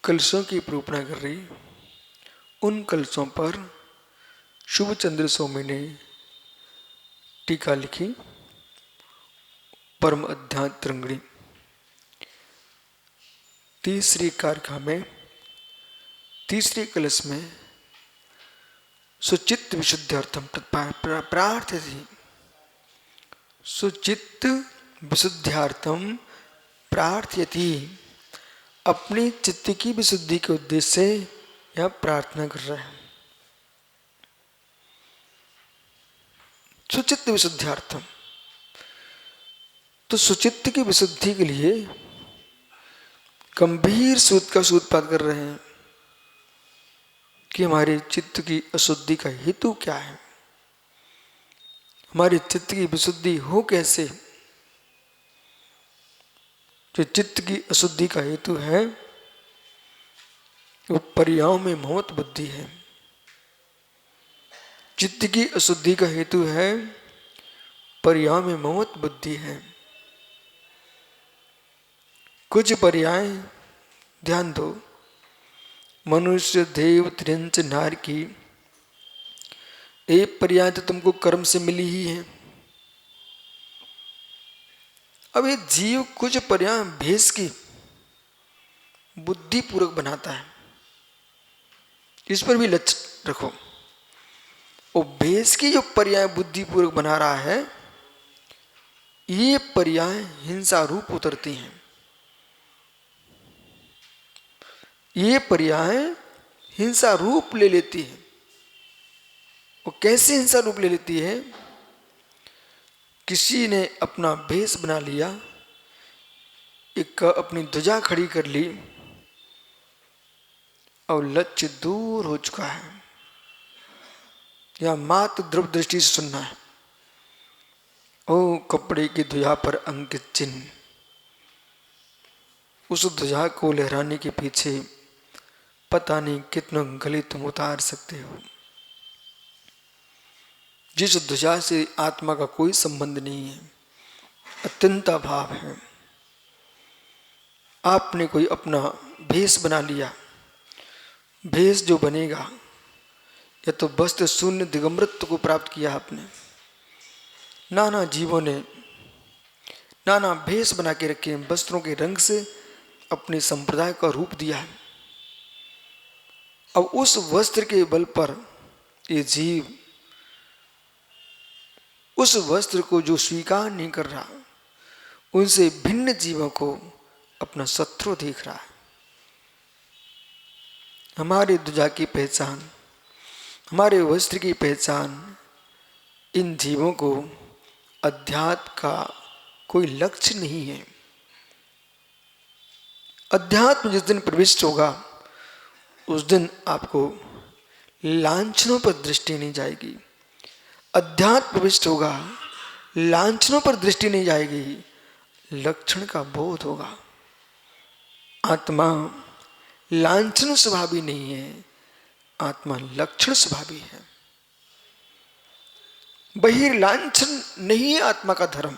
कलशों की निरूपणा कर रही। उन कलशों पर शुभ चंद्र स्वामी ने टीका लिखी, परम अध्यात्म तरंगिणी। तीसरी कारिका में तीसरे कलश में सुचित्त विशुद्ध्यर्थम प्रार्थयति। सुचित्त विशुद्ध्यार्थम प्रार्थयति, अपनी चित्त की विशुद्धि के उद्देश्य से यह प्रार्थना कर रहा है। सुचित्त विशुद्ध्यार्थम, तो सुचित्त की विशुद्धि के लिए गंभीर सूत का सूत्रपात कर रहे हैं कि हमारे चित्त की अशुद्धि का हेतु क्या है, हमारे चित्त की विशुद्धि हो कैसे। जो चित्त की अशुद्धि का हेतु है वो पर्यायों में मोहत बुद्धि है। चित्त की अशुद्धि का हेतु है पर्यायों में मोहत बुद्धि है। कुछ पर्याय ध्यान दो, मनुष्य देव त्रियंच नार की, एक पर्याय तो तुमको कर्म से मिली ही है। अब ये जीव कुछ पर्याय भेष की बुद्धि पूर्वक बनाता है, इस पर भी लक्ष्य रखो। और भेष की जो पर्याय बुद्धि पूर्वक बना रहा है, ये पर्याय हिंसा रूप उतरती हैं। ये पर्याय हिंसा रूप ले लेती है। वो कैसे हिंसा रूप ले लेती है? किसी ने अपना भेष बना लिया, एक अपनी ध्वजा खड़ी कर ली और लक्ष्य दूर हो चुका है, या मात्र ध्रुव दृष्टि से सुनना है, ओ कपड़े की ध्वजा पर अंकित चिन्ह। उस ध्वजा को लहराने के पीछे पता नहीं कितना गले तुम उतार सकते हो। जिस ध्वजा से आत्मा का कोई संबंध नहीं है, अत्यंत अभाव है, आपने कोई अपना भेष बना लिया। भेष जो बनेगा, या तो वस्त्र शून्य दिगंबरत्व को प्राप्त किया आपने। नाना जीवों ने नाना भेष बना के रखे, वस्त्रों के रंग से अपने संप्रदाय का रूप दिया है। अब उस वस्त्र के बल पर ये जीव उस वस्त्र को जो स्वीकार नहीं कर रहा, उनसे भिन्न जीवों को अपना शत्रु देख रहा है। हमारे ध्वजा की पहचान, हमारे वस्त्र की पहचान इन जीवों को अध्यात्म का कोई लक्ष्य नहीं है। अध्यात्म जिस दिन प्रविष्ट होगा, उस दिन आपको लांछनों पर दृष्टि नहीं जाएगी। अध्यात्म प्रविष्ट होगा, लांछनों पर दृष्टि नहीं जाएगी, लक्षण का बोध होगा। आत्मा लांछन स्वभावी नहीं है, आत्मा लक्षण स्वभावी है। बहिर्लांछन नहीं है आत्मा का धर्म,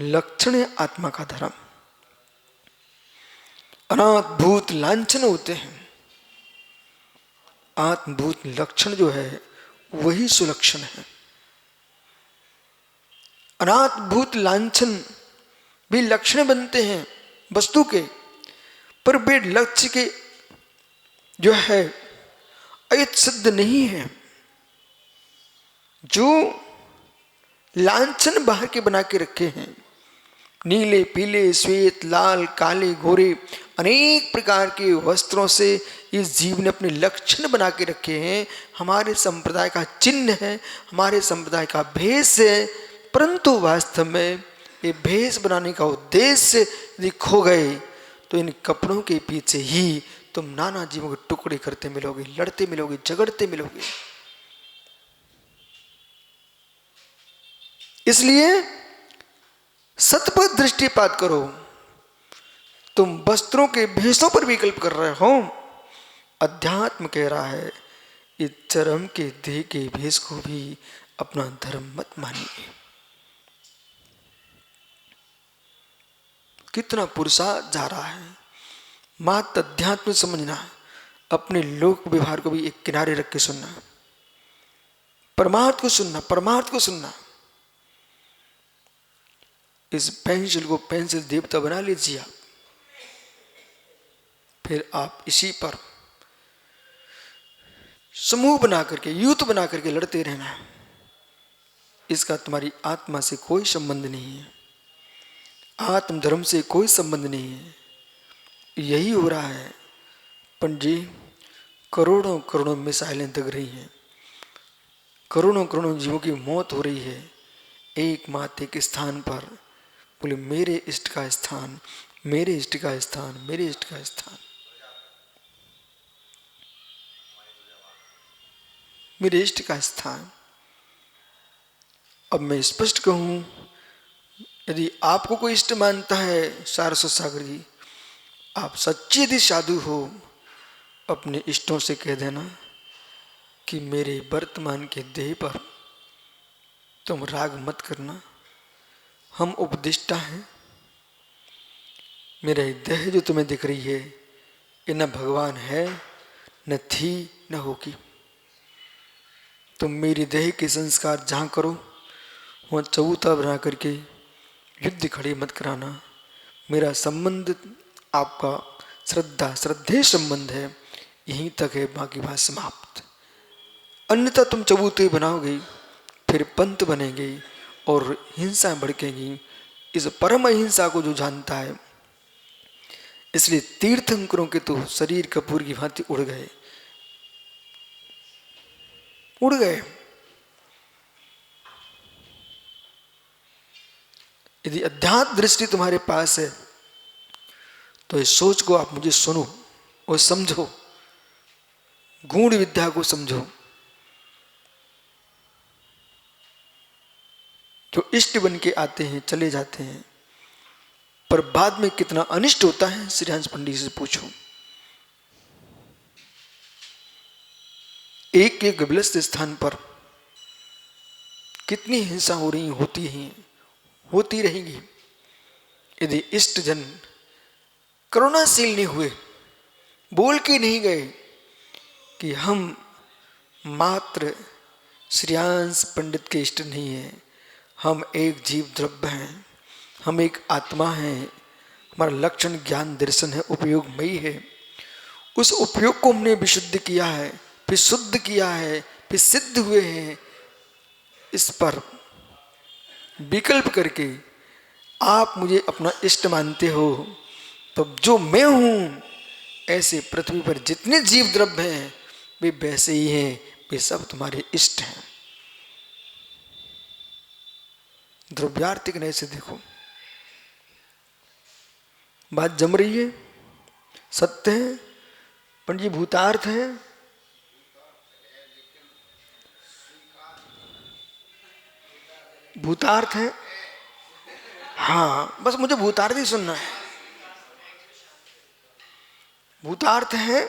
लक्षण है आत्मा का धर्म। अनात्भूत लांछन होते हैं, आत्मभूत लक्षण जो है वही सुलक्षण है। अनात्भूत लांछन भी लक्षण बनते हैं वस्तु के, पर वे लक्ष्य के जो है अयत सिद्ध नहीं है। जो लांछन बाहर के बना के रखे हैं, नीले पीले श्वेत लाल काले गोरे अनेक प्रकार के वस्त्रों से इस जीव ने अपने लक्षण बना के रखे हैं, हमारे संप्रदाय का चिन्ह है, हमारे संप्रदाय का भेष है। परंतु वास्तव में ये भेष बनाने का उद्देश्य यदि खो गए तो इन कपड़ों के पीछे ही तुम नाना जीवों के टुकड़े करते मिलोगे, लड़ते मिलोगे, झगड़ते मिलोगे। इसलिए सतपथ दृष्टिपात करो। तुम वस्त्रों के भेषों पर विकल्प कर रहे हो। अध्यात्म कह रहा है इस चरम के देह के भेष को भी अपना धर्म मत मानिए। कितना पुरुषार्थ जा रहा है, मात्र अध्यात्म समझना, अपने लोक व्यवहार को भी एक किनारे रख के सुनना, परमार्थ को सुनना, परमार्थ को सुनना। इस पेंसिल को पेंसिल देवता बना लीजिए आप, फिर आप इसी पर समूह बना करके, यूथ बना करके लड़ते रहना। इसका तुम्हारी आत्मा से कोई संबंध नहीं है, आत्म धर्म से कोई संबंध नहीं है। यही हो रहा है पंडित जी, करोड़ों करोड़ों मिसाइलें दग रही हैं, करोड़ों करोड़ों जीवों की मौत हो रही है, एकमात्र एक स्थान पर, बोले मेरे इष्ट का स्थान, मेरे इष्ट का स्थान, मेरे इष्ट का स्थान, मेरे इष्ट का स्थान। अब मैं स्पष्ट कहूं, यदि आपको कोई इष्ट मानता है सारस्वत सागर जी, आप सच्चे यदि साधु हो, अपने इष्टों से कह देना कि मेरे वर्तमान के देह पर तुम राग मत करना, हम उपदिष्टा हैं, मेरा देह जो तुम्हें दिख रही है ये न भगवान है, न थी, न होगी। तुम मेरी देह के संस्कार जहाँ करो वहाँ चबूतरा बना करके युद्ध खड़े मत कराना। मेरा संबंध आपका श्रद्धेय संबंध है, यहीं तक है, बाकी बात समाप्त। अन्यथा तुम चबूतरे बनाओगे, फिर पंथ बनेंगे और हिंसा भड़केगी। इस परम अहिंसा को जो जानता है, इसलिए तीर्थंकरों के तो शरीर कपूर की भांति उड़ गए, उड़ गए। यदि अध्यात्म दृष्टि तुम्हारे पास है तो इस सोच को आप मुझे सुनो और समझो, गूढ़ विद्या को समझो। जो इष्ट बन के आते हैं चले जाते हैं, पर बाद में कितना अनिष्ट होता है श्रीहंस पंडित से पूछो। एक एक विलस्त स्थान पर कितनी हिंसा हो रही, होती है, होती रहेगी। यदि इष्ट जन करुणाशील नहीं हुए, बोल के नहीं गए कि हम मात्र श्रीयांश पंडित के इष्ट नहीं है, हम एक जीव द्रव्य हैं, हम एक आत्मा हैं, हमारा लक्षण ज्ञान दर्शन है, उपयोगमयी है। उस उपयोग को हमने विशुद्ध किया है, फिर शुद्ध किया है, फिर सिद्ध हुए हैं। इस पर विकल्प करके आप मुझे अपना इष्ट मानते हो, तो जो मैं हूं, ऐसे पृथ्वी पर जितने जीव द्रव्य हैं वे वैसे ही हैं, वे सब तुम्हारे इष्ट हैं। द्रव्यार्थिक नए से देखो, बात जम रही है, सत्य है पंडित जी, भूतार्थ है। भूतार्थ है, हाँ, बस मुझे भूतार्थ ही सुनना है। भूतार्थ है।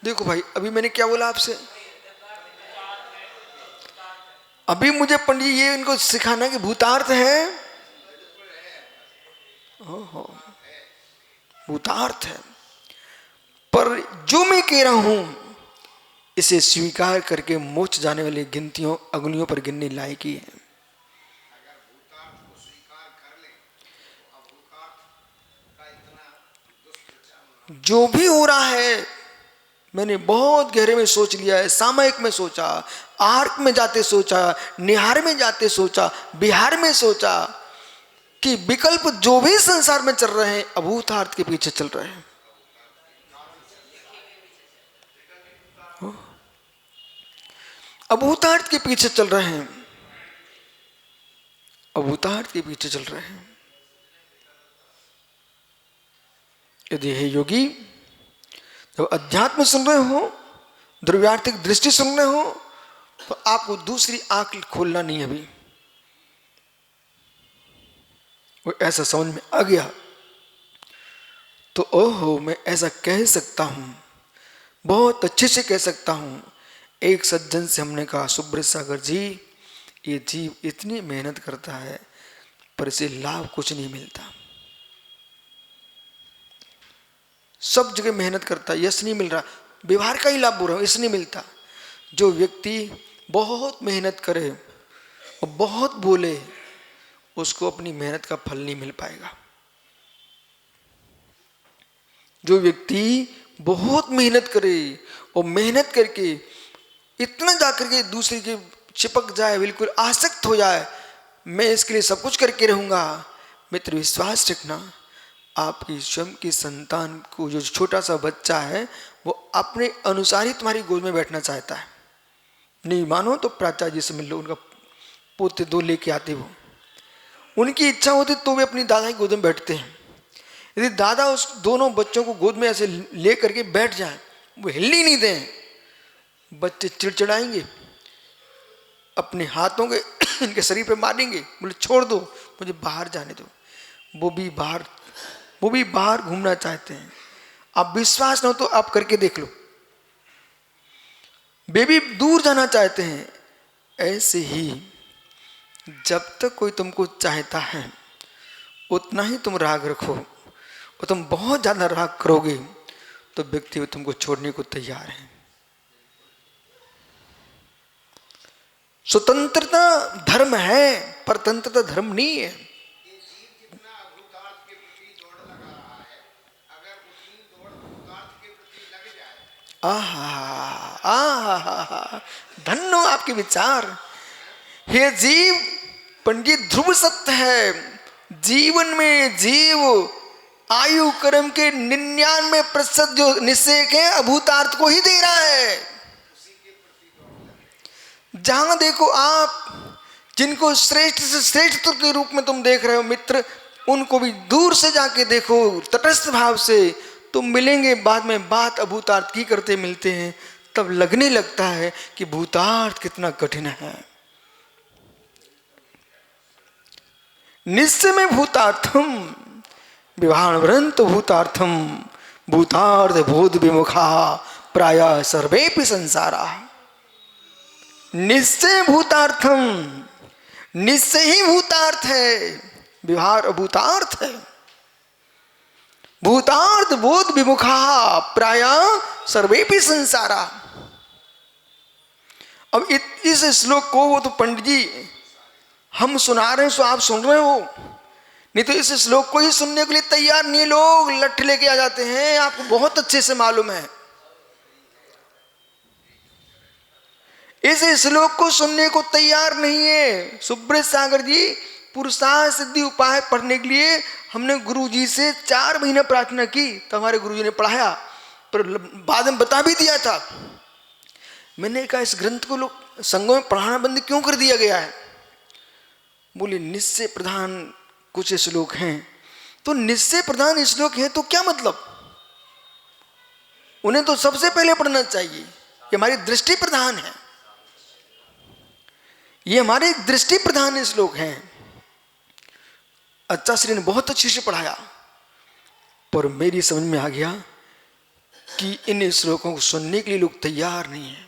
देखो भाई, अभी मैंने क्या बोला आपसे, अभी मुझे पंडित ये इनको सिखाना कि भूतार्थ है। ओहो, भूतार्थ है, पर जो मैं कह रहा हूं इसे स्वीकार करके मोक्ष जाने वाली गिनतियों अग्नियों पर गिनने लायक ही है। जो भी हो रहा है मैंने बहुत गहरे में सोच लिया है, सामयिक में सोचा, आर्क में जाते सोचा, निहार में जाते सोचा, बिहार में सोचा कि विकल्प जो भी संसार में चल रहे हैं अभूतार्थ के पीछे चल रहे हैं। अभूतार्थ के पीछे चल रहे हैं, अभूतार्थ के पीछे चल रहे हैं। यदि हे योगी, जब अध्यात्म सुन रहे हो, द्रव्यार्थिक दृष्टि सुन रहे हो, तो आपको दूसरी आंख खोलना नहीं। अभी वो ऐसा समझ में आ गया तो ओहो, मैं ऐसा कह सकता हूं, बहुत अच्छे से कह सकता हूं। एक सज्जन से हमने कहा, सुब्रत सागर जी, ये जीव इतनी मेहनत करता है पर इसे लाभ कुछ नहीं मिलता। सब जगह मेहनत करता है, यश नहीं मिल रहा, व्यवहार का ही लाभ बोल रहा हूं, यश नहीं मिलता। जो व्यक्ति बहुत मेहनत करे और बहुत बोले, उसको अपनी मेहनत का फल नहीं मिल पाएगा। जो व्यक्ति बहुत मेहनत करे और मेहनत करके इतना जाकर के दूसरे के चिपक जाए, बिल्कुल आसक्त हो जाए, मैं इसके लिए सब कुछ करके रहूंगा, मित्र विश्वास रखना, आपकी स्वयं की संतान को, जो छोटा सा बच्चा है, वो अपने अनुसार ही तुम्हारी गोद में बैठना चाहता है। नहीं मानो तो प्राचार्य जी से मिल लो, उनका पोते 2 लेके आते, वो उनकी इच्छा होती तो वे अपनी दादा की गोद में बैठते हैं। यदि दादा उस दोनों बच्चों को गोद में ऐसे ले करके बैठ जाए, वो हिलने नहीं दें, बच्चे चिड़चिड़ाएंगे, अपने हाथों के इनके शरीर पे मारेंगे, बोले छोड़ दो, मुझे बाहर जाने दो। वो भी बाहर घूमना चाहते हैं। आप विश्वास न हो तो आप करके देख लो, बेबी दूर जाना चाहते हैं। ऐसे ही जब तक कोई तुमको चाहता है उतना ही तुम राग रखो, और तुम बहुत ज्यादा राग करोगे तो व्यक्ति तुमको छोड़ने को तैयार है। स्वतंत्रता धर्म है, परतंत्रता धर्म नहीं है। धन्य आपके विचार। हे जीव, पंडित ध्रुव सत्य है, जीवन में जीव आयु कर्म के 99% जो निश्चय के अभूतार्थ को ही दे रहा है। जहां देखो आप जिनको श्रेष्ठ से श्रेष्ठ के रूप में तुम देख रहे हो मित्र, उनको भी दूर से जाके देखो, तटस्थ भाव से तुम मिलेंगे। बाद में बात अभूतार्थ की करते मिलते हैं, तब लगने लगता है कि भूतार्थ कितना कठिन है। निश्चय में भूतार्थम विभावरंत भूतार्थम भूतार्थ बोध विमुखा प्राय सर्वेपि संसारा। निश्चय भूतार्थम, निश्चय ही भूतार्थ है, विभार अभूतार्थ है। भूतार्थ बोध विमुखा प्राय सर्वेपि संसारा। अब इस श्लोक को वो तो पंडित जी हम सुना रहे हैं, सो आप सुन रहे हो, नहीं तो इस श्लोक को ही सुनने के लिए तैयार नहीं, लोग लठ लेके आ जाते हैं, आपको बहुत अच्छे से मालूम है। इस श्लोक को सुनने को तैयार नहीं है। सुब्रत सागर जी पुरुषार्थ सिद्धि उपाय पढ़ने के लिए हमने गुरु जी से 4 महीने प्रार्थना की, तो हमारे गुरु जी ने पढ़ाया, पर बाद में बता भी दिया था। मैंने कहा इस ग्रंथ को लोग संघों में पढ़ाना बंद क्यों कर दिया गया है? बोले निश्चय प्रधान कुछ श्लोक हैं। तो निश्चय प्रधान श्लोक हैं तो क्या मतलब? उन्हें तो सबसे पहले पढ़ना चाहिए। ये हमारी दृष्टि प्रधान है, ये हमारे दृष्टि प्रधान श्लोक हैं। अच्छा श्री ने बहुत अच्छे से पढ़ाया, पर मेरी समझ में आ गया कि इन श्लोकों को सुनने के लिए लोग तैयार नहीं है,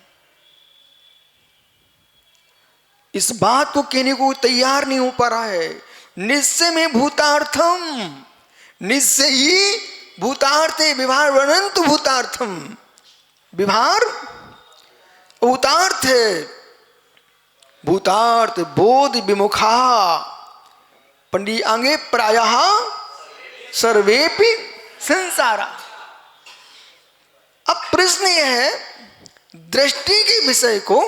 इस बात को कहने को तैयार नहीं हो पा रहा है। निश्चय में भूतार्थम, निश्चय ही भूतार्थ है, विभार अनंत भूतार्थम, विभार भूतार्थ है, भूतार्थ बोध विमुखा पंडित आगे प्रायः सर्वेपि संसारा। अब प्रश्न यह है, दृष्टि के विषय को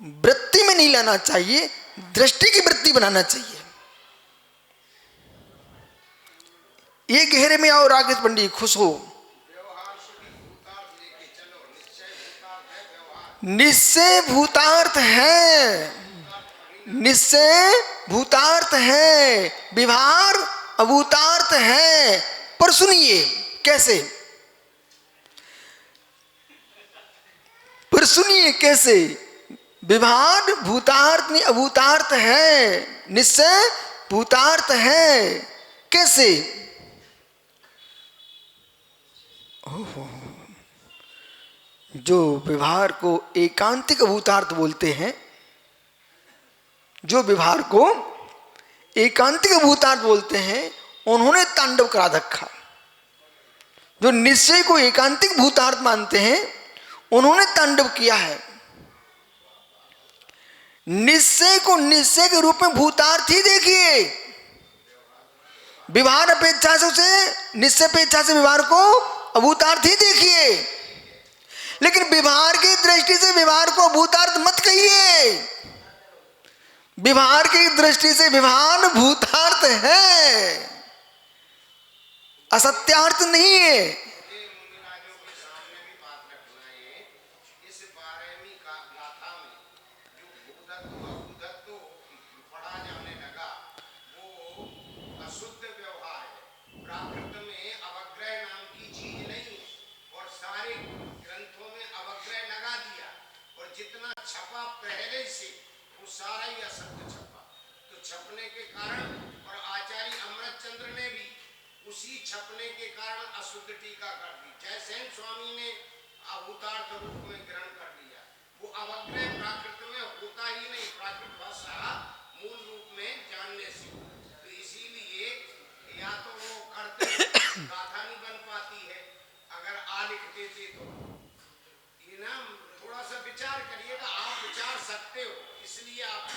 वृत्ति में नहीं लाना चाहिए, दृष्टि की वृत्ति बनाना चाहिए। ये गहरे में आओ राकेश पंडित, खुश हो। निश्चय भूतार्थ है, निश्चय भूतार्थ है, विभार अभूतार्थ है। पर सुनिए कैसे, पर सुनिए कैसे, विभार भूतार्थ नहीं अभूतार्थ है, निश्चय भूतार्थ है, कैसे? जो व्यवहार को एकांतिक अभूतार्थ बोलते हैं, जो व्यवहार को एकांतिक अभूतार्थ बोलते हैं, उन्होंने तांडव करा रखा। जो निश्चय को एकांतिक भूतार्थ मानते हैं, उन्होंने तांडव किया है। निश्चय को निश्चय के रूप में भूतार्थ ही देखिए। व्यवहार अपेक्षा से उसे, निश्चय अपेक्षा से व्यवहार को अभूतार्थ ही देखिए। लेकिन व्यवहार की दृष्टि से व्यवहार को अभूतार्थ मत कहिए। व्यवहार की दृष्टि से व्यवहार भूतार्थ है, असत्यार्थ नहीं है। छपा पहले से वो सारा ही असत्य छपा, तो छपने के कारण, और आचार्य अमृतचंद्र ने भी उसी छपने के कारण अशुद्ध टीका कर दी। जयसेन स्वामी ने अभूतार्थ रूप में ग्रहण कर लिया। वो अवग्रह प्राकृत में होता ही नहीं, प्राकृत भाषा मूल रूप में जानने से। तो इसीलिए या तो वो करते गाथा नहीं बन पाती है, अगर आ लिख देते तो। ये ना थोड़ा सा विचार करिएगा, आप विचार सकते हो, इसलिए आप।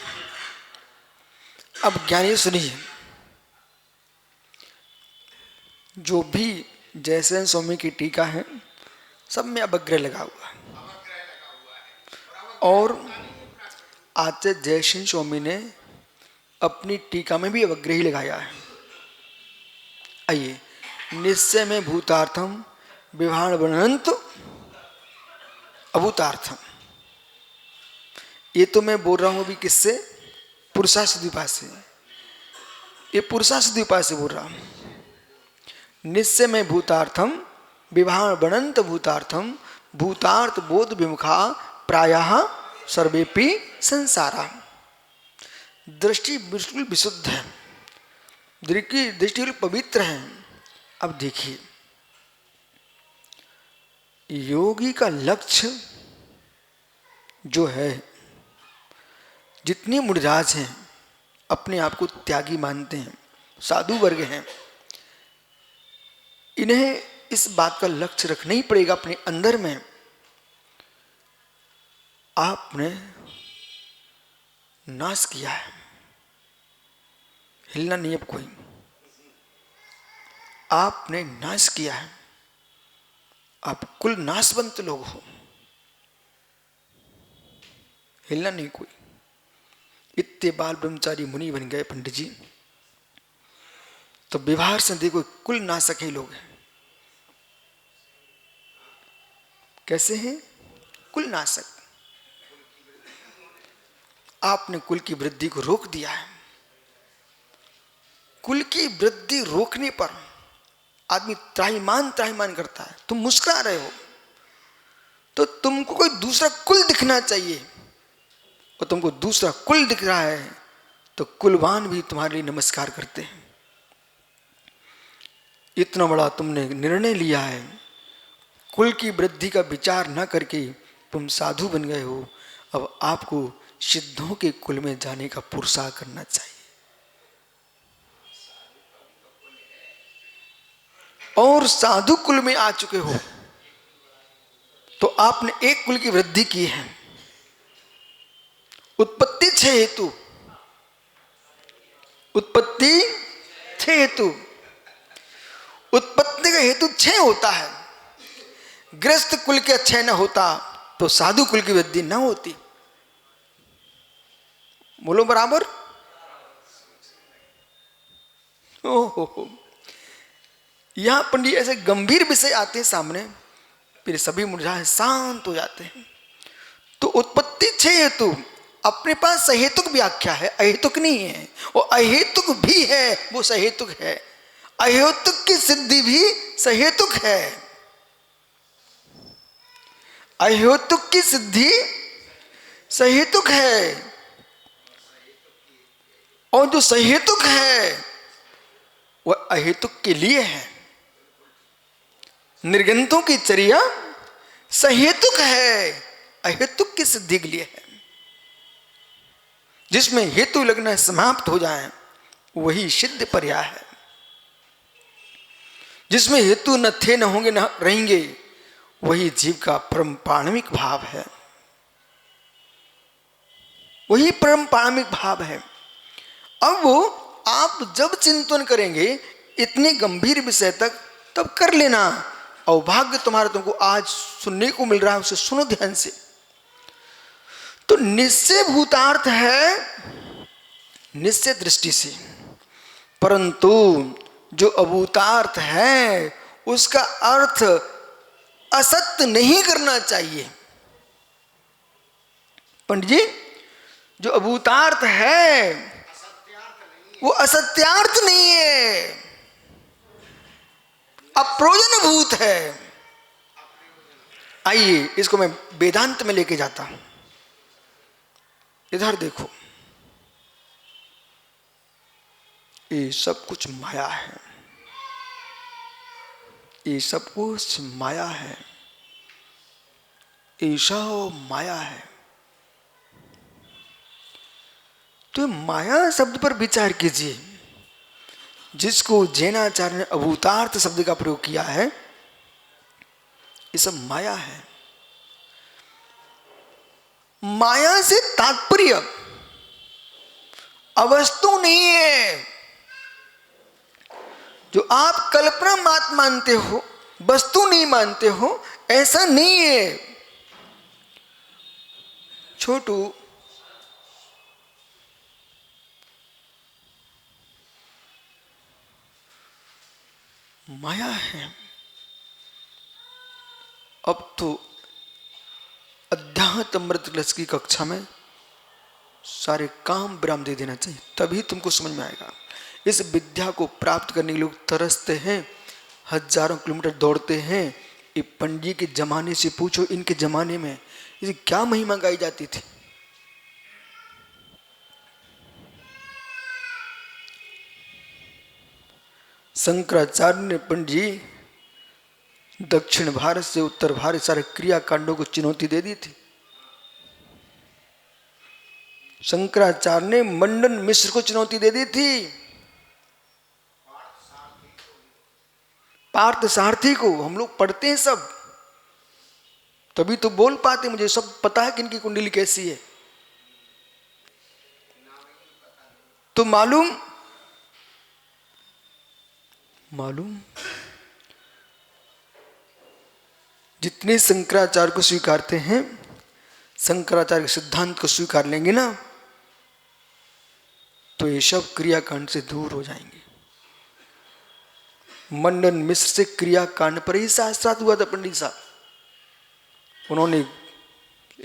अब ज्ञानी सुनिए, जो भी जयसेन स्वामी की टीका है सब में अवग्रह लगा हुआ है। और आचार्य जयसेन स्वामी ने अपनी टीका में भी अवग्रह ही लगाया है। आइए, निश्चय में भूतार्थम विभाण वर्णंत अभूतार्थम। ये तो मैं बोल रहा हूं अभी किससे? पुरुषार्थ द्वीपा से। ये पुरुषार्थ द्वीपा से बोल रहा हूं। निश्चय में भूतार्थम विभाण वर्णंत भूतार्थम भूतार्थ बोध विमुखा प्रायः सर्वेपि संसारा। दृष्टि बिल्कुल विशुद्ध है, दृष्टि बिल्कुल पवित्र है। अब देखिए, योगी का लक्ष्य जो है, जितने मुनिराज हैं अपने आप को त्यागी मानते हैं, साधु वर्ग हैं, इन्हें इस बात का लक्ष्य रखना ही पड़ेगा अपने अंदर में। आपने नाश किया है, हिलना नहीं अब कोई। आपने नाश किया है, आप कुल नाशवंत लोग हो, हिलना नहीं कोई। इतने बाल ब्रह्मचारी मुनि बन गए पंडित जी, तो व्यवहार से देखो कुल नाशक ही लोग हैं। कैसे हैं? कुल नाशक। आपने कुल की वृद्धि को रोक दिया है। कुल की वृद्धि रोकने पर आदमी त्राहिमाम करता है। तुम मुस्कुरा रहे हो तो तुमको कोई दूसरा कुल दिखना चाहिए, और तुमको दूसरा कुल दिख रहा है तो कुलवान भी तुम्हारे लिए नमस्कार करते हैं। इतना बड़ा तुमने निर्णय लिया है, कुल की वृद्धि का विचार न करके तुम साधु बन गए हो। अब आपको सिद्धों के कुल में जाने का पुरुषार्थ करना चाहिए। और साधु कुल में आ चुके हो तो आपने एक कुल की वृद्धि की है। उत्पत्ति 6 हेतु, उत्पत्ति 6 हेतु, उत्पत्ति का हेतु 6 होता है। गृहस्थ कुल के 6 न होता तो साधु कुल की वृद्धि न होती। बोलो बराबर। ओहो, यहां पंडित ऐसे गंभीर विषय आते हैं सामने, फिर सभी मुरझाए शांत हो जाते हैं। तो उत्पत्ति 6 हेतु अपने पास सहेतुक व्याख्या है, अहेतुक नहीं है। और अहेतुक भी है, वो सहेतुक है। अहेतुक की सिद्धि भी सहेतुक है। अहेतुक की सिद्धि सहेतुक है, और जो सहेतुक है वह अहेतुक के लिए है। निर्गंथों की चर्या सहेतुक है, अहेतुक की सिद्धि के लिए है। जिसमें हेतु लगना समाप्त हो जाए वही सिद्ध पर्याय है। जिसमें हेतु न थे, न होंगे, न रहेंगे, वही जीव का परम पारमिक भाव है, वही परम पारमिक भाव है। अब वो आप जब चिंतन करेंगे इतने गंभीर विषय तक, तब कर लेना। अभाग्य तुम्हारा तुमको आज सुनने को मिल रहा है, उसे सुनो ध्यान से। तो निश्चय भूतार्थ है निश्चय दृष्टि से, परंतु जो अभूतार्थ है उसका अर्थ असत्य नहीं करना चाहिए। पंडित जी, जो अभूतार्थ है वो असत्यार्थ नहीं है, अप्रयोजनभूत है। आइए इसको मैं वेदांत में लेके जाता हूं। इधर देखो, ये सब कुछ माया है, ये सब कुछ माया है, ये सब माया है। तो माया शब्द पर विचार कीजिए, जिसको जैनाचार्य ने अभूतार्थ शब्द का प्रयोग किया है, ये सब माया है। माया से तात्पर्य अवस्तु नहीं है। जो आप कल्पना मात्र मानते हो, वस्तु नहीं मानते हो, ऐसा नहीं है। छोटू, माया है। अब तो अध्यात्म अमृत कलश की कक्षा में सारे काम विराम दे देना चाहिए, तभी तुमको समझ में आएगा। इस विद्या को प्राप्त करने के लोग तरसते हैं, हजारों किलोमीटर दौड़ते हैं। ये पंडित के जमाने से पूछो, इनके जमाने में इसे क्या महिमा गाई जाती थी। शंकराचार्य ने पंडित जी दक्षिण भारत से उत्तर भारत सारे क्रियाकांडों को चुनौती दे दी थी। शंकराचार्य ने मंडन मिश्र को चुनौती दे दी थी, पार्थ सारथी को। हम लोग पढ़ते हैं सब, तभी तो बोल पाते। मुझे सब पता है कि इनकी कुंडली कैसी है। तो मालूम जितने शंकराचार्य को स्वीकारते हैं, शंकराचार्य के सिद्धांत को स्वीकार लेंगे ना, तो ये सब क्रियाकांड से दूर हो जाएंगे। मंडन मिश्र से क्रियाकांड पर ही शास्त्रार्थ हुआ था पंडित साहब। उन्होंने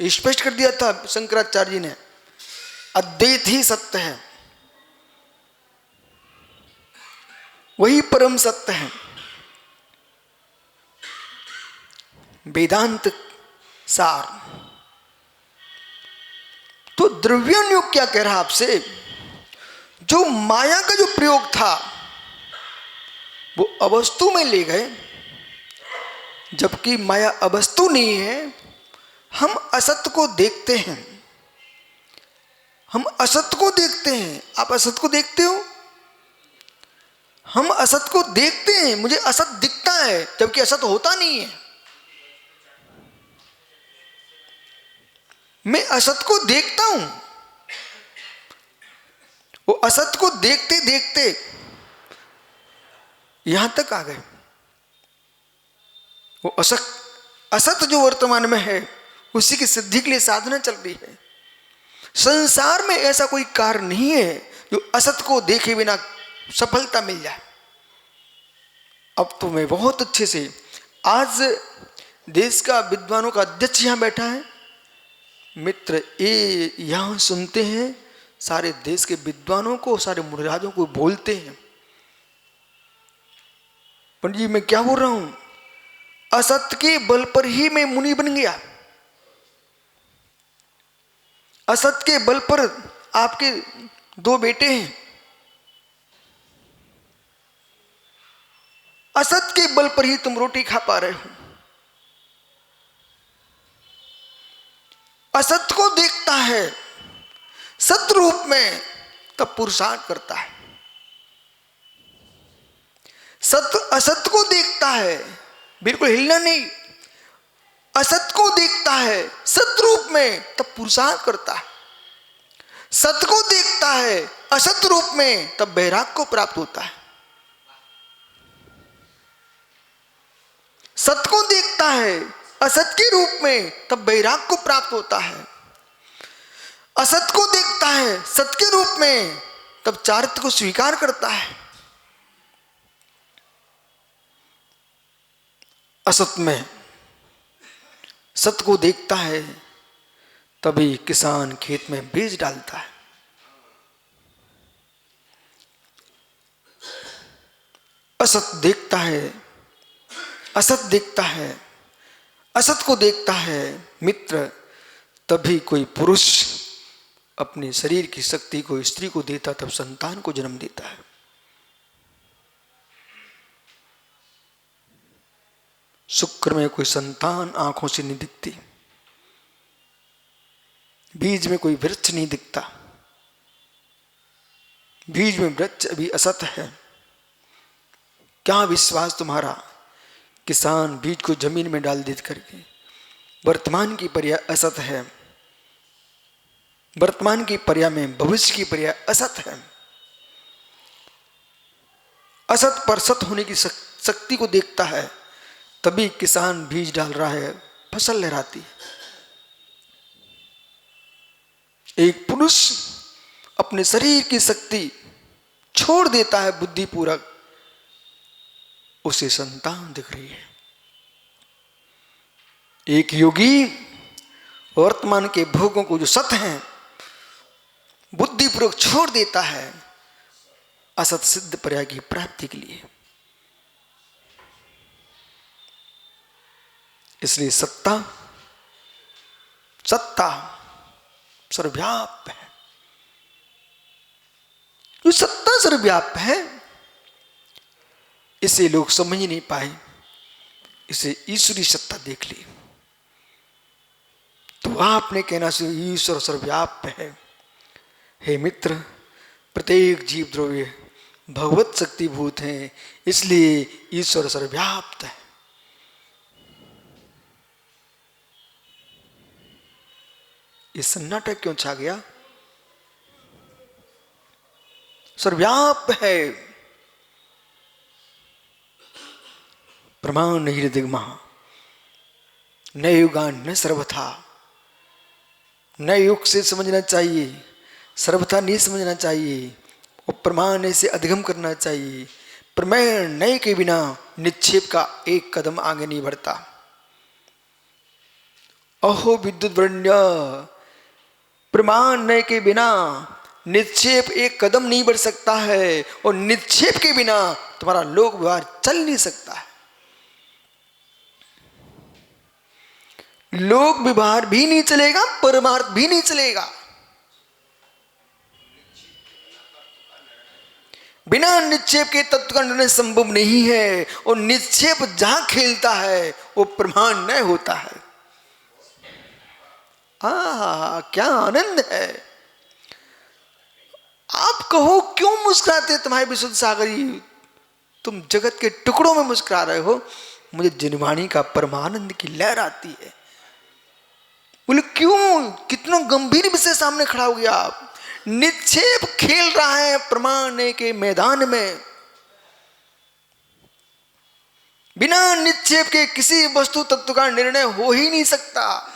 स्पष्ट कर दिया था शंकराचार्य जी ने, अद्वैत ही सत्य है, वही परम सत्य है। वेदांत सार। तो द्रव्योन्योग क्या कह रहा आपसे, जो माया का जो प्रयोग था वो अवस्तु में ले गए, जबकि माया अवस्तु नहीं है। हम असत्य को देखते हैं, हम असत्य को देखते हैं। आप असत्य को देखते हो, हम असत्य को देखते हैं। मुझे असत्य दिखता है, जबकि असत्य होता नहीं है। मैं असत्य को देखता हूं। वो असत्य को देखते देखते यहां तक आ गए। वो असत्य जो वर्तमान में है, उसी की सिद्धि के लिए साधना चल रही है। संसार में ऐसा कोई कार्य नहीं है जो असत्य को देखे बिना सफलता मिल जाए। अब तो मैं बहुत अच्छे से, आज देश का विद्वानों का अध्यक्ष यहां बैठा है, मित्र ये यहां सुनते हैं, सारे देश के विद्वानों को, सारे मुनिराजों को बोलते हैं। पंडित जी मैं क्या बोल रहा हूं, असत्य के बल पर ही मैं मुनि बन गया। असत्य के बल पर आपके 2 बेटे हैं, असत्य के बल पर ही तुम रोटी खा पा रहे हो। असत्य को देखता है सत्य रूप में, तब पुरुषार्थ करता है। सत्य असत को देखता है, बिल्कुल हिलना नहीं, असत को देखता है सत रूप में, तब पुरुषार्थ करता है। सत्य को देखता है असत रूप में, तब वैराग्य को प्राप्त होता है। सत्य को देखता है असत के रूप में, तब वैराग्य को प्राप्त होता है। असत को देखता है सत्य के रूप में, तब चारित्र को स्वीकार करता है। असत में सत्य को देखता है, तभी किसान खेत में बीज डालता है। असत देखता है, असत देखता है, असत को देखता है मित्र, तभी कोई पुरुष अपने शरीर की शक्ति को स्त्री को देता, तब संतान को जन्म देता है। शुक्र में कोई संतान आंखों से नहीं दिखती, बीज में कोई वृक्ष नहीं दिखता, बीज में वृक्ष अभी असत है। क्या विश्वास तुम्हारा? किसान बीज को जमीन में डाल दे करके, वर्तमान की पर्याय असत है, वर्तमान की पर्याय में भविष्य की पर्याय असत है। असत पर सत होने की शक्ति को देखता है, तभी किसान बीज डाल रहा है, फसल लहराती है। एक पुरुष अपने शरीर की शक्ति छोड़ देता है बुद्धिपूर्वक, उसे संतान दिख रही है। एक योगी वर्तमान के भोगों को जो सत हैं बुद्धिपूर्वक छोड़ देता है असत सिद्ध पर्याय की प्राप्ति के लिए। इसलिए सत्ता सत्ता सर्वव्याप्त है। जो सत्ता सर्वव्याप्त है इसे लोग समझ नहीं पाए, इसे ईश्वरी सत्ता देख ली तो आपने कहना से ईश्वर सर्वव्याप्त है। हे मित्र, प्रत्येक जीव द्रव्य भगवत शक्तिभूत हैं, इसलिए ईश्वर सर्वव्याप्त है। ये सन्नाटा क्यों छा गया? सर्वव्याप्त है। प्रमाण नहीं दिग्मा न युगान न सर्वथा। न युग से समझना चाहिए, सर्वथा नहीं समझना चाहिए, और प्रमाण से अधिगम करना चाहिए। प्रमेय नय के बिना निक्षेप का एक कदम आगे नहीं बढ़ता। अहो विद्युत वरण्य, प्रमाण नय के बिना निक्षेप एक कदम नहीं बढ़ सकता है, और निक्षेप के बिना तुम्हारा लोक व्यवहार चल नहीं सकता है। लोक व्यवहार भी नहीं चलेगा, परमार्थ भी नहीं चलेगा। बिना निक्षेप के तत्व का निर्णय संभव नहीं है, और निक्षेप जहां खेलता है वो प्रमाण नहीं होता है। क्या आनंद है। आप कहो क्यों मुस्कुराते तुम्हारे विशुद्ध सागरी, तुम जगत के टुकड़ों में मुस्कुरा रहे हो, मुझे जिनवाणी का परमानंद की लहर आती है। बोले क्यों, कितना गंभीर विषय सामने खड़ा हो गया आप। निक्षेप खेल रहा है प्रमाण के मैदान में। बिना निक्षेप के किसी वस्तु तत्व का निर्णय हो ही नहीं सकता।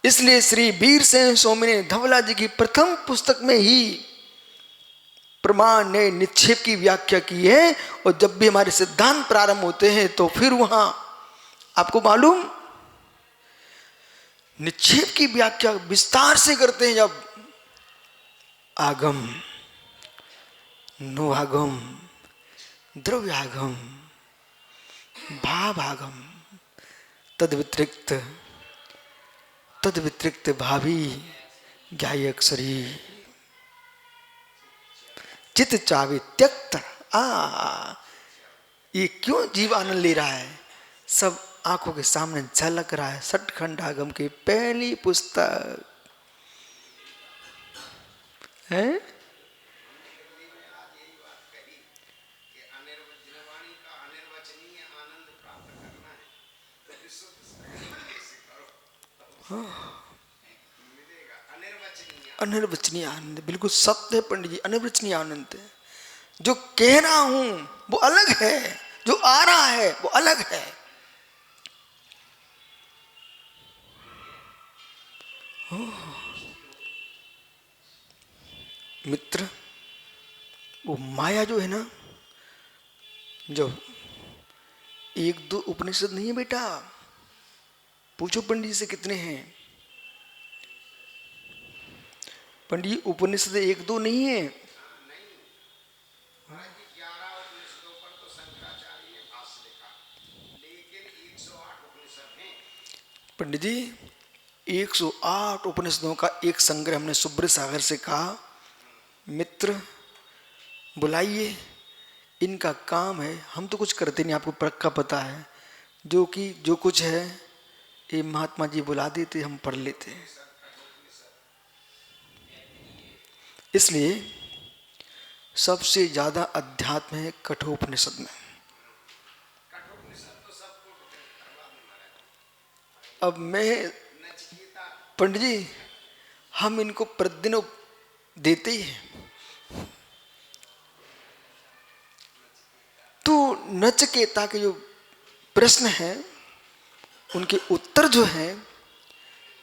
इसलिए श्री वीर सिंह स्वामी ने धवला जी की प्रथम पुस्तक में ही प्रमाण ने निक्षेप की व्याख्या की है। और जब भी हमारे सिद्धांत प्रारंभ होते हैं तो फिर वहां आपको मालूम निक्षेप की व्याख्या विस्तार से करते हैं। जब आगम, नोआगम, द्रव्यागम, भावागम, तद व्यतिरिक्त भावी ज्ञायक शरीर चित चावे त्यक्त। ये क्यों जीव आनंद ले रहा है, सब आंखों के सामने झलक रहा है। सठखंड आगम की पहली पुस्तक है। मिलेगा अनिर्वचनीय। अनिर्वचनीय आनंद, बिल्कुल सत्य है पंडित जी, अनिर्वचनीय आनंद है। जो कह रहा हूं वो अलग है, जो आ रहा है वो अलग है। मित्र, वो माया जो है ना, जो एक दो उपनिषद नहीं है बेटा, पूछो पंडित जी से कितने हैं। पंडित जी उपनिषद एक दो नहीं है। नहीं महाराज जी, 11 उपनिषदों पर तो शंकराचार्य ने भाष्य लिखा, लेकिन 108 उपनिषद हैं। पंडित जी 108 उपनिषदों का एक संग्रह हमने सुब्र सागर से कहा, मित्र बुलाइए, इनका काम है, हम तो कुछ करते नहीं, आपको पक्का पता है, जो कि जो कुछ है ये महात्मा जी बुला देते, हम पढ़ लेते हैं। इसलिए सबसे ज्यादा अध्यात्म है कठोपनिषद में। कठोपनिषद तो सबको करवा में महाराज। अब मैं नचिकेता पंडित जी, हम इनको प्रतिदिन देते ही हैं। तो नचिकेता के जो प्रश्न हैं उनके उत्तर जो हैं,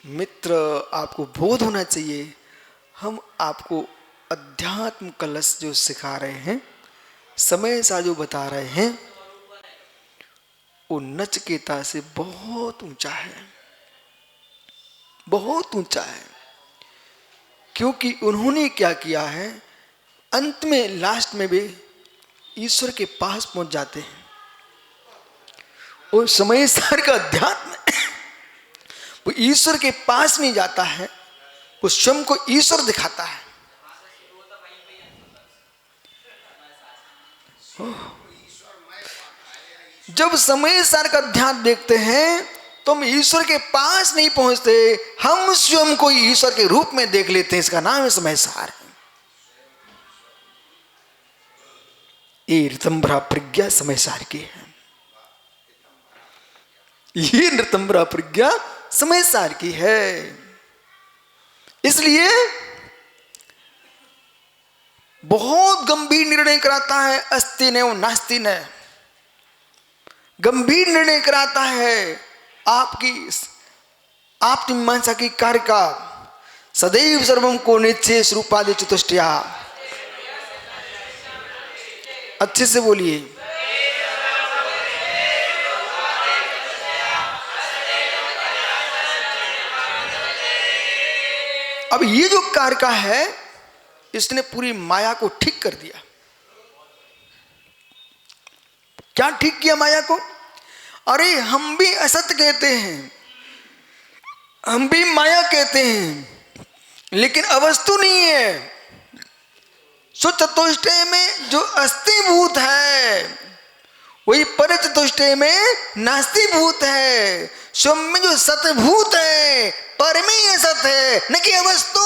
मित्र आपको बोध होना चाहिए, हम आपको अध्यात्म कलश जो सिखा रहे हैं, समय सा जो बता रहे हैं, वो नचिकेता से बहुत ऊंचा है, बहुत ऊंचा है। क्योंकि उन्होंने क्या किया है, अंत में लास्ट में भी ईश्वर के पास पहुंच जाते हैं। और समय सार का अध्यात्म वो ईश्वर के पास नहीं जाता है, वो स्वयं को ईश्वर दिखाता है। जब समय सार का अध्यात्म देखते हैं तो हम ईश्वर के पास नहीं पहुंचते, हम स्वयं को ईश्वर के रूप में देख लेते हैं। इसका नाम है समय सार। ये ऋतंभरा प्रज्ञा समय सार की है, ये ऋतंभरा प्रज्ञा समय सार की है। इसलिए बहुत गंभीर निर्णय कराता है, अस्ति न नास्ति न, गंभीर निर्णय कराता है आपकी मीमांसा की कार्य का। सदैव सर्वम को निश्चय स्वरूपादि चतुष्टया, अच्छे से बोलिए। अब ये जो कार्य का है, इसने पूरी माया को ठीक कर दिया। क्या ठीक किया माया को? अरे हम भी असत्य कहते हैं, हम भी माया कहते हैं, लेकिन अवस्तु नहीं है। सुचतुष्टय में जो अस्थिभूत है वही पर चतुष्टय में नास्तिभूत है। स्वयं में जो सतभूत है पर में ही असत है, न कि अवस्तु।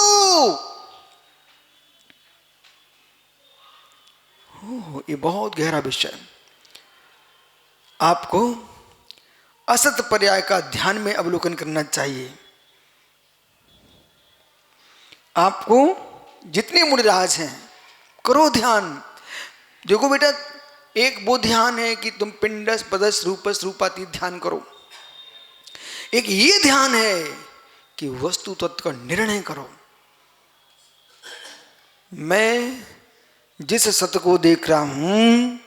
ये बहुत गहरा विषय है। आपको असत पर्याय का ध्यान में अवलोकन करना चाहिए। आपको जितने मूढ़राज हैं करो ध्यान। देखो बेटा, एक वो ध्यान है कि तुम पिंडस पदस रूपस रूपातीत ध्यान करो, एक ये ध्यान है कि वस्तु तत्व का निर्णय करो। मैं जिस सत्य को देख रहा हूं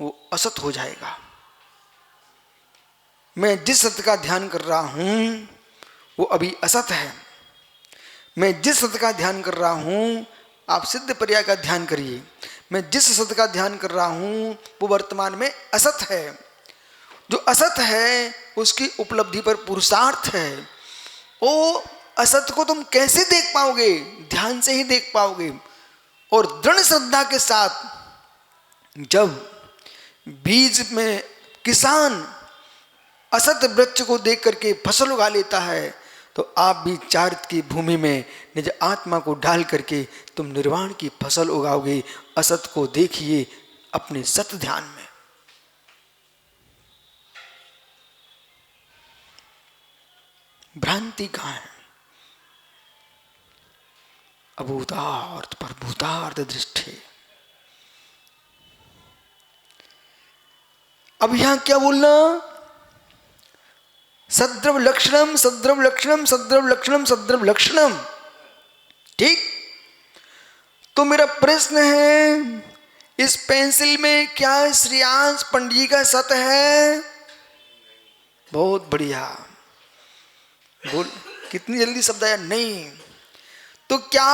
वो असत हो जाएगा, मैं जिस सत्य का ध्यान कर रहा हूं वो अभी असत है, मैं जिस सत्य का ध्यान कर रहा हूं, आप सिद्ध पर्याय का ध्यान करिए, मैं जिस सत्य का ध्यान कर रहा हूं वो वर्तमान में असत है। जो असत है उसकी उपलब्धि पर पुरुषार्थ है। वो असत को तुम कैसे देख पाओगे? ध्यान से ही देख पाओगे। और दृढ़ श्रद्धा के साथ जब बीज में किसान असत वृक्ष को देख करके फसल उगा लेता है, तो आप भी चारित्र की भूमि में निज आत्मा को डाल करके तुम निर्वाण की फसल उगाओगे। असत को देखिए अपने सत ध्यान में। भ्रांति कहाँ है? अभूतार्थ पर भूतार्थ दृष्टि। अब यहां क्या बोलना? सद्रव लक्षणम, सद्रव लक्षणम, सद्रव लक्षणम, सद्रव लक्षणम। ठीक। तो मेरा प्रश्न है, इस पेंसिल में क्या श्रेयांश पंडित जी का सत है? बहुत बढ़िया। बोल, कितनी जल्दी शब्द आया। नहीं। तो क्या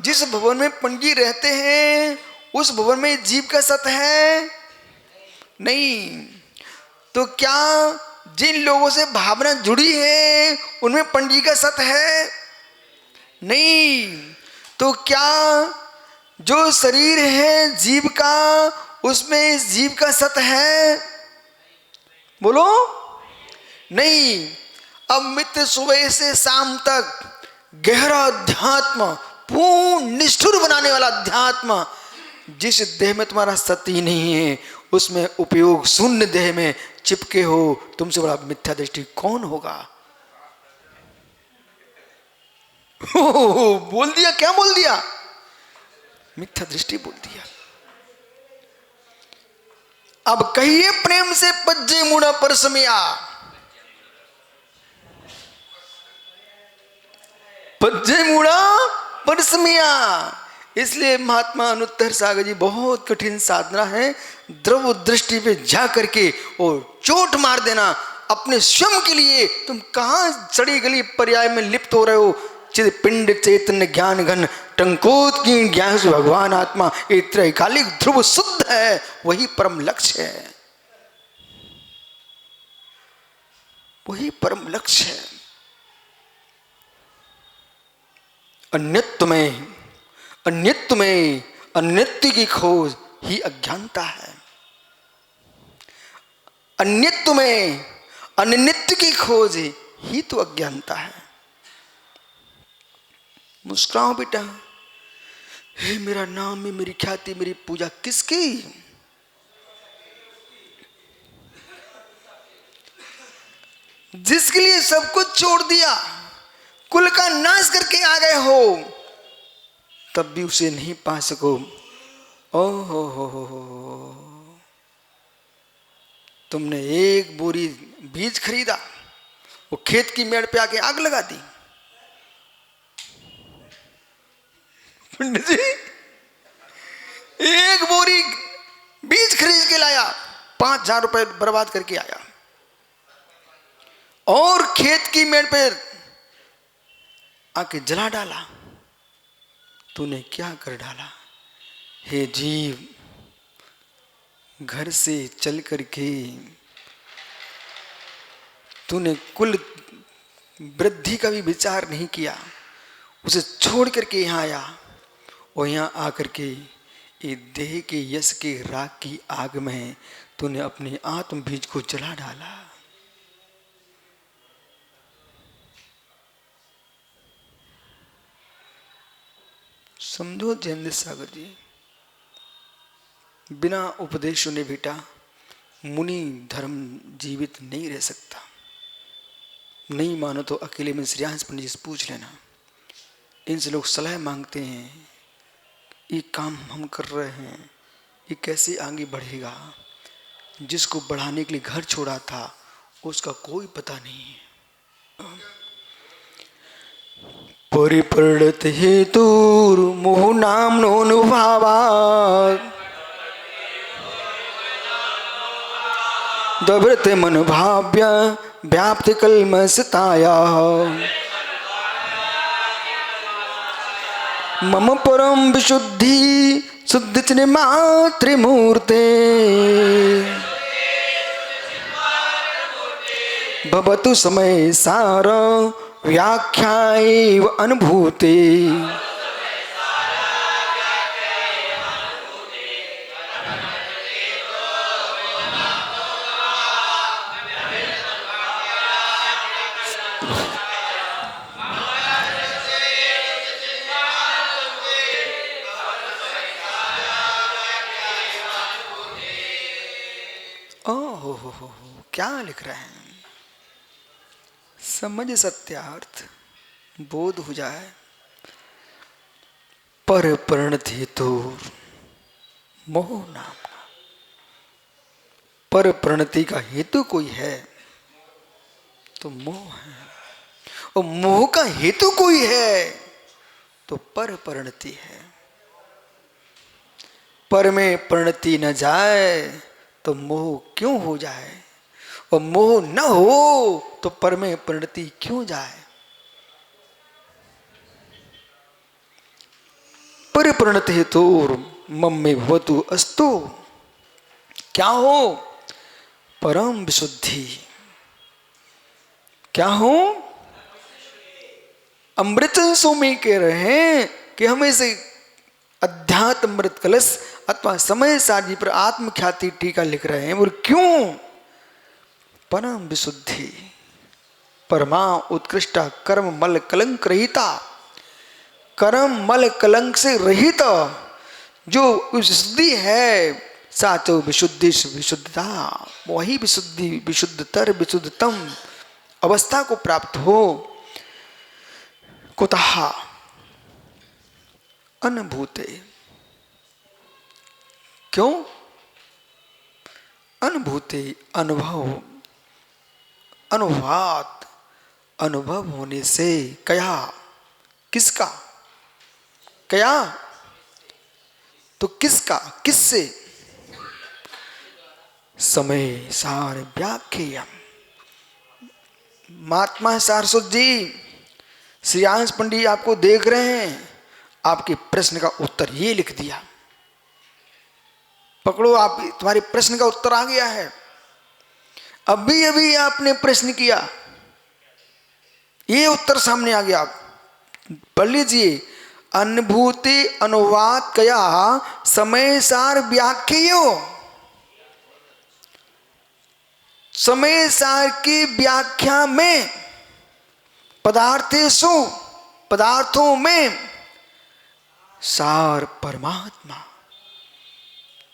जिस भवन में पंडित जी रहते हैं उस भवन में जीव का सत है? नहीं। तो क्या जिन लोगों से भावना जुड़ी है उनमें पंडित जी का सत है? नहीं। तो क्या जो शरीर है जीव का, उसमें जीव का सत है? बोलो। नहीं। अब मित्र सुबह से शाम तक गहरा अध्यात्म, पूर्ण निष्ठुर बनाने वाला अध्यात्म, जिस देह में तुम्हारा सती नहीं है उसमें उपयोग शून्य देह में चिपके हो, तुमसे बड़ा मिथ्या दृष्टि कौन होगा? बोल दिया। क्या बोल दिया? मिथ्या दृष्टि बोल दिया। अब कहिए प्रेम से, पज्जे मुड़ा परसमिया। पज्जे मुड़ा परसमिया। इसलिए महात्मा अनुत्तर सागर जी, बहुत कठिन साधना है द्रव दृष्टि पे जा करके और चोट मार देना अपने स्वयं के लिए। तुम कहां सड़ी गली पर्याय में लिप्त हो रहे हो? चिद पिंड चैतन्य ज्ञान घन टंकोत की ज्ञान से भगवान आत्मा एक त्रैकालिक ध्रुव शुद्ध है, वही परम लक्ष्य है, वही परम लक्ष्य है। अन्यत्व में, अन्यत्व में अन्यत्व की खोज ही अज्ञानता है। अन्यत्व में अन्यत्व की खोज ही तो अज्ञानता है। मुस्कुराओ बेटा। हे मेरा नाम में मेरी ख्याति, मेरी पूजा किसकी? जिसके लिए सब कुछ छोड़ दिया, कुल का नाश करके आ गए हो, तब भी उसे नहीं पा सको। ओ हो। तुमने एक बोरी बीज खरीदा, वो खेत की मेड़ पे आके आग लगा दी। पंडित जी, एक बोरी बीज खरीद के लाया, 5,000 रुपए बर्बाद करके आया, और खेत की मेड़ पे आके जला डाला। तूने क्या कर डाला? हे जीव, घर से चल करके तूने कुल वृद्धि का भी विचार नहीं किया, उसे छोड़ करके यहाँ आया, और यहाँ आकर के ये देह के यश के राग की आग में तूने अपने आत्म बीज को जला डाला। समझो जयेंद्र सागर जी, बिना उपदेश सुने बेटा मुनि धर्म जीवित नहीं रह सकता। नहीं मानो तो अकेले में श्रेयांश पंडित जी से पूछ लेना। इनसे लोग सलाह मांगते हैं, ये काम हम कर रहे हैं, ये कैसे आगे बढ़ेगा? जिसको बढ़ाने के लिए घर छोड़ा था उसका कोई पता नहीं है। परिपृढ़त हेतु मोह नाम नोनुभावा दव्रत मन भाव्य व्याप्त कल्मषताया मम परम विशुद्धि शुद्ध चिन्ह मातृमूर्ते भवतु समय सार व्याख्याएव अनुभूते। ओह हो, क्या लिख रहे हैं? समझ सत्यार्थ बोध हो जाए। पर परिणत हेतु मोह नाम। पर परिणति का हेतु कोई है तो मोह है, और मोह का हेतु कोई है तो पर परिणति है। पर में परिणति न जाए तो मोह क्यों हो जाए, और मोह न हो तो पर में परिणति क्यों जाए। पर परिणत हेतु मम में भवतु अस्तु, क्या हो परम विशुद्धि। क्या हो अमृत स्वामी कह रहे हैं कि हमें से अध्यात्म अमृत कलश अथवा समय साजी पर आत्मख्याति टीका लिख रहे हैं। और क्यों परम विशुद्धि, परमा उत्कृष्टा कर्म मल कलंक रहिता। कर्म मल कलंक से रहित जो विशुद्धि है, साचो विशुद्धि विशुद्धता, वही विशुद्धि विशुद्धतर विशुद्धतम अवस्था को प्राप्त हो। कुतः अनुभूते, क्यों अनुभूते अनुभव, अनुभवात अनुभव होने से। कया किसका, कया तो किसका, किससे। समय सार व्याख्येयम्। महात्मा सारस्वत जी, श्रीयांश पंडित आपको देख रहे हैं, आपके प्रश्न का उत्तर ये लिख दिया। पकड़ो, आप तुम्हारे प्रश्न का उत्तर आ गया है। अभी अभी आपने प्रश्न किया, ये उत्तर सामने आ गया। आप पढ़ लीजिए, अनुभूति अनुवाद कया समय सार व्याख्यो। समय सार की व्याख्या में पदार्थेषु, पदार्थों में सार परमात्मा।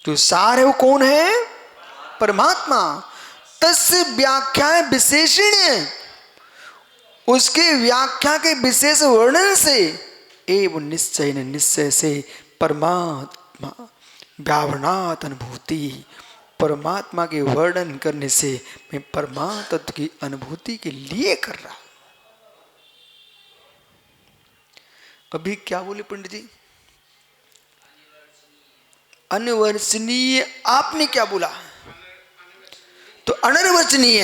जो सार है वो कौन है, परमात्मा। तस्य व्याख्या विशेषण, उसके व्याख्या के विशेष वर्णन से एवं निश्चय निश्चय से परमात्मा व्यावरणात् अनुभूति, परमात्मा के वर्णन करने से मैं परमात्मा तत्व की अनुभूति के लिए कर रहा। अभी क्या बोले पंडित जी, अनिर्वचनीय। आपने क्या बोला, तो अनिर्वचनीय।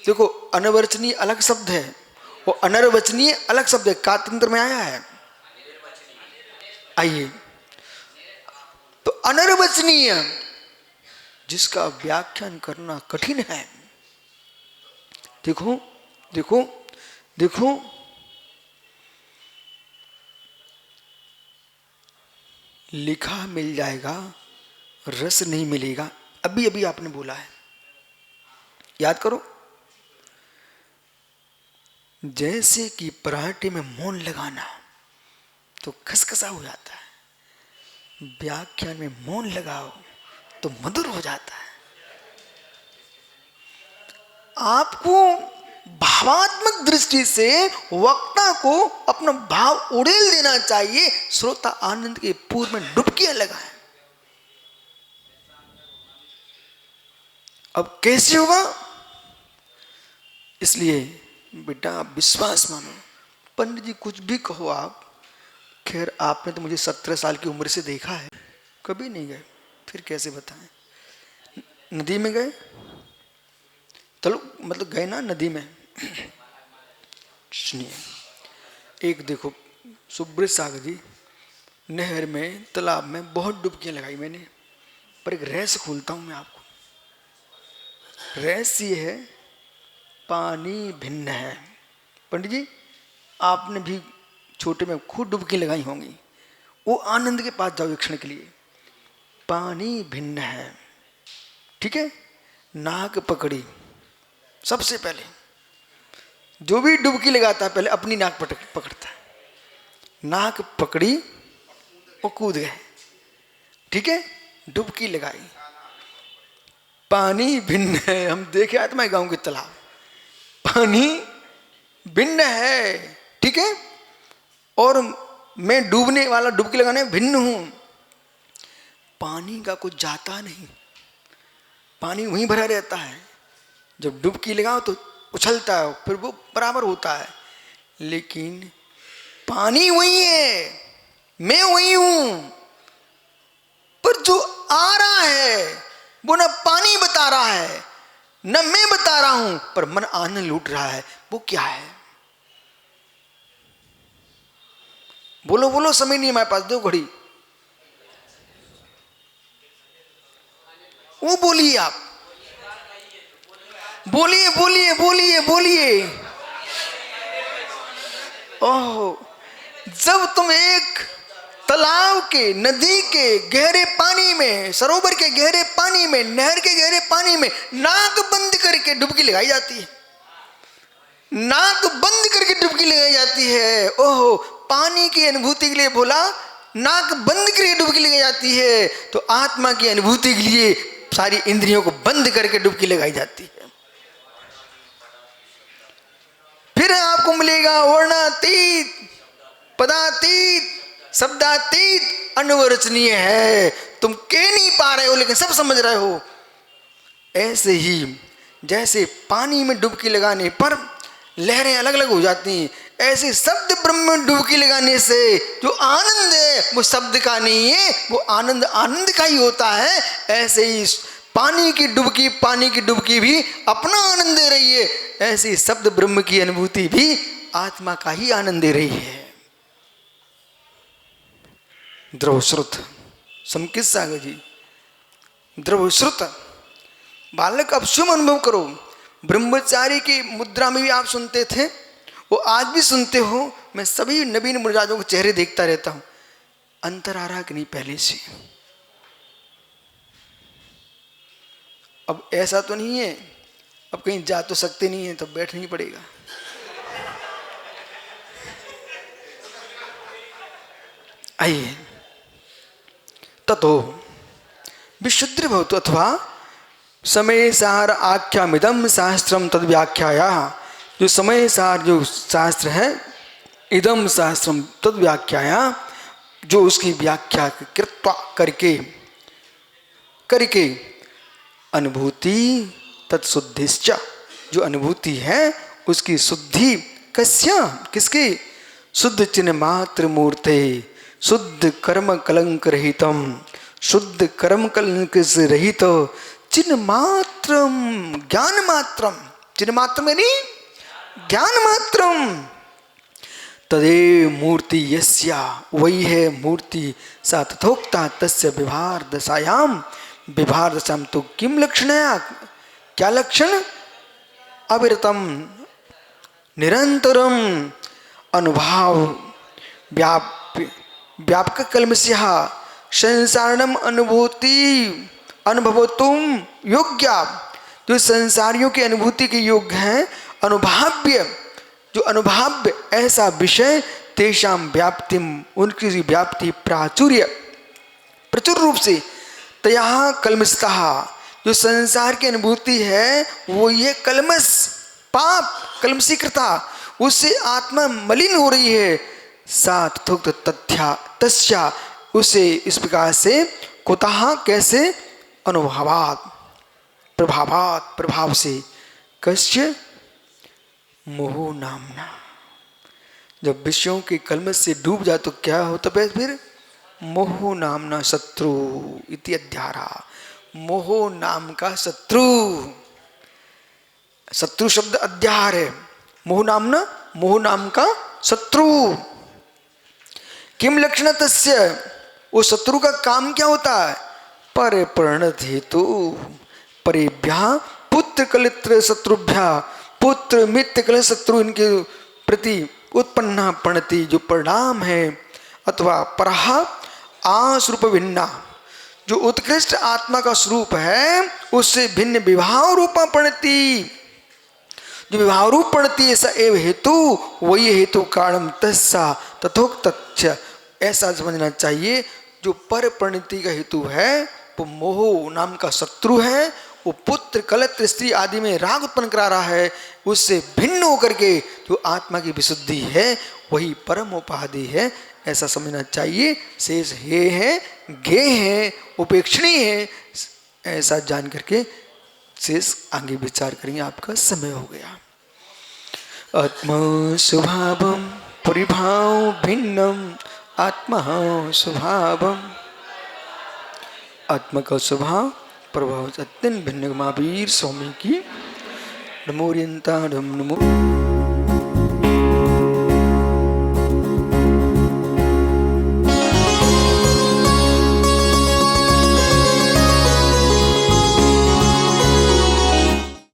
देखो, अनिर्वचनीय अलग शब्द है और अनिर्वचनीय अलग शब्द है, कातंत्र में आया है। आइए, तो अनिर्वचनीय जिसका व्याख्यान करना कठिन है। देखो देखो देखो, लिखा मिल जाएगा, रस नहीं मिलेगा। अभी अभी आपने बोला है, याद करो। जैसे कि पराठे में मोन लगाना तो खसखसा हो जाता है, व्याख्यान में मौन लगाओ तो मधुर हो जाता है। आपको भावात्मक दृष्टि से वक्ता को अपना भाव उड़ेल देना चाहिए। श्रोता आनंद के पूर्व में डुबकियां लगाए। अब कैसे होगा, इसलिए बेटा विश्वास मानो। पंडित जी कुछ भी कहो आप, खैर आपने तो मुझे 17 साल की उम्र से देखा है, कभी नहीं गए, फिर कैसे बताएं। नदी में गए, चलो मतलब गए ना नदी में। सुनिए, एक देखो सुब्रत सागर जी, नहर में तालाब में बहुत डुबकियां लगाई मैंने, पर एक रहस्य खोलता हूं मैं आपको। रहस्य ये है, पानी भिन्न है। पंडित जी आपने भी छोटे में खूब डुबकी लगाई होंगी, वो आनंद के पास जाओ एक क्षण के लिए। पानी भिन्न है, ठीक है। नाक पकड़ी, सबसे पहले जो भी डुबकी लगाता है पहले अपनी नाक पकड़ता है। नाक पकड़ी और कूद गए, ठीक है। डुबकी लगाई, पानी भिन्न है। हम देखे आए तुम्हारे गांव के तालाब, पानी भिन्न है, ठीक है, और मैं डूबने वाला, डुबकी लगाने भिन्न हूं। पानी का कुछ जाता नहीं, पानी वहीं भरा रहता है। जब डुबकी लगाओ तो उछलता है, फिर वो बराबर होता है, लेकिन पानी वही है, मैं वही हूं। पर जो आ रहा है वो न पानी बता रहा है न मैं बता रहा हूं, पर मन आनंद लूट रहा है। वो क्या है? बोलो बोलो, समय नहीं है हमारे पास, दो घड़ी। वो बोलिए, आप बोलिए बोलिए बोलिए बोलिए। ओह, जब तुम एक तालाब के, नदी के गहरे पानी में, सरोवर के गहरे पानी में, नहर के गहरे पानी में नाक बंद करके डुबकी लगाई जाती है, नाक बंद करके डुबकी लगाई जाती है। ओहो, पानी की अनुभूति के लिए बोला नाक बंद करके डुबकी लगाई जाती है, तो आत्मा की अनुभूति के लिए सारी इंद्रियों को बंद करके डुबकी लगाई जाती है। फिर आपको मिलेगा वर्णातीत, पदातीत, शब्दातीत, अनवरचनीय है। तुम कह नहीं पा रहे हो लेकिन सब समझ रहे हो। ऐसे ही जैसे पानी में डुबकी लगाने पर लहरें अलग अलग हो जाती हैं, ऐसे शब्द ब्रह्म में डुबकी लगाने से जो आनंद है वो शब्द का नहीं है, वो आनंद आनंद का ही होता है। ऐसे ही पानी की डुबकी भी अपना आनंद दे रही है, ऐसे शब्द ब्रह्म की अनुभूति भी आत्मा का ही आनंद दे रही है। द्रवश्रुत, समकित सागर जी, द्रवश्रुत बालक, अब स्वयं अनुभव करो। ब्रह्मचारी की मुद्रा में भी आप सुनते थे, वो आज भी सुनते हो। मैं सभी नवीन मुरादों के चेहरे देखता रहता हूं, अंतर आ रहा कि नहीं पहले से? अब ऐसा तो नहीं है अब कहीं जा तो सकते नहीं है, तो बैठना ही पड़ेगा। आइए, ततो विशुद्ध भवतु अथवा समय सार आख्यामिदम शास्त्रम तद व्याख्याया। जो समय सार जो शास्त्र है, इदम शास्त्रम तद व्याख्याया, जो उसकी व्याख्या कृत्वा करके करके अनुभूति तत्शुद्धिश्च, जो अनुभूति है उसकी शुद्धि, कस्य किसकी? शुद्ध चिन्ह मात्र मूर्ते, शुद्ध कर्म कलंक रहितम, शुद्ध कर्म कलंक से रहित, चिन्ह मात्रम ज्ञान मात्रम, चिन्ह मात्र में नहीं ज्ञान मात्रम, तदे मूर्ति यस्या, वही है मूर्ति, सा तथोक्ता तस्य विभार दशायाम, विभार दशाम तो किम लक्षण है? क्या लक्षण? अविरतम निरंतरम अनुभाव व्यापक कलमस्य संसारणम अनुभूति अनुभवतुम योग्य, जो संसारियों की अनुभूति के योग्य है, अनुभाव्य, जो अनुभाव्य ऐसा विषय, तेषाम व्याप्तिम, उनकी व्याप्ति प्राचुर्य प्रचुर रूप से, तया कलमस्तः, जो संसार की अनुभूति है वो ये कलमस पाप कलमसीकृता, उससे आत्मा मलिन हो रही है। सात थुक्त तथ्या तस्या, उसे इस प्रकार से कुतः कैसे? अनुभवात प्रभावात, प्रभाव से, कस्य मोह नामना। जब विषयों के कलमस से डूब जाए तो क्या होता है फिर? मोह नामना शत्रु इति अध्यारा, मोह नाम का शत्रु, शत्रु शब्द अध्यार है, मोह नामना, मोह नाम का शत्रु। किम लक्षण तस्य, वो शत्रु का काम क्या होता है? पर प्रणत हेतु, परेभ्या पुत्र कलित्र शत्रुभ्या, पुत्र मित्र कल शत्रु, इनके प्रति उत्पन्ना प्रणति, जो परिणाम है, अथवा परहा आस्वरूप भिन्ना, जो उत्कृष्ट आत्मा का स्वरूप है उससे भिन्न विभाव रूपा प्रणति, जो विभाव रूप प्रणति, ऐसा एव हेतु, वही हेतु कारणम तस्सा तथोक्त, ऐसा समझना चाहिए। जो पर प्रणति का हेतु है वो मोह नाम का शत्रु है, वो पुत्र कलत्र स्त्री आदि में राग उत्पन्न करा रहा है, उससे भिन्न होकर के जो आत्मा की विशुद्धि है वही परम उपाधि है, ऐसा समझना चाहिए। शेष हे है, गे है, उपेक्षणीय है, ऐसा जान करके शेष आगे विचार करेंगे। आपका समय हो गया। आत्मा स्वभावम परिभाव भिन्नम, आत्मा स्वभावम, आत्मा का स्वभाव प्रभाव अत्यंत भिन्न। महावीर स्वामी की नमो।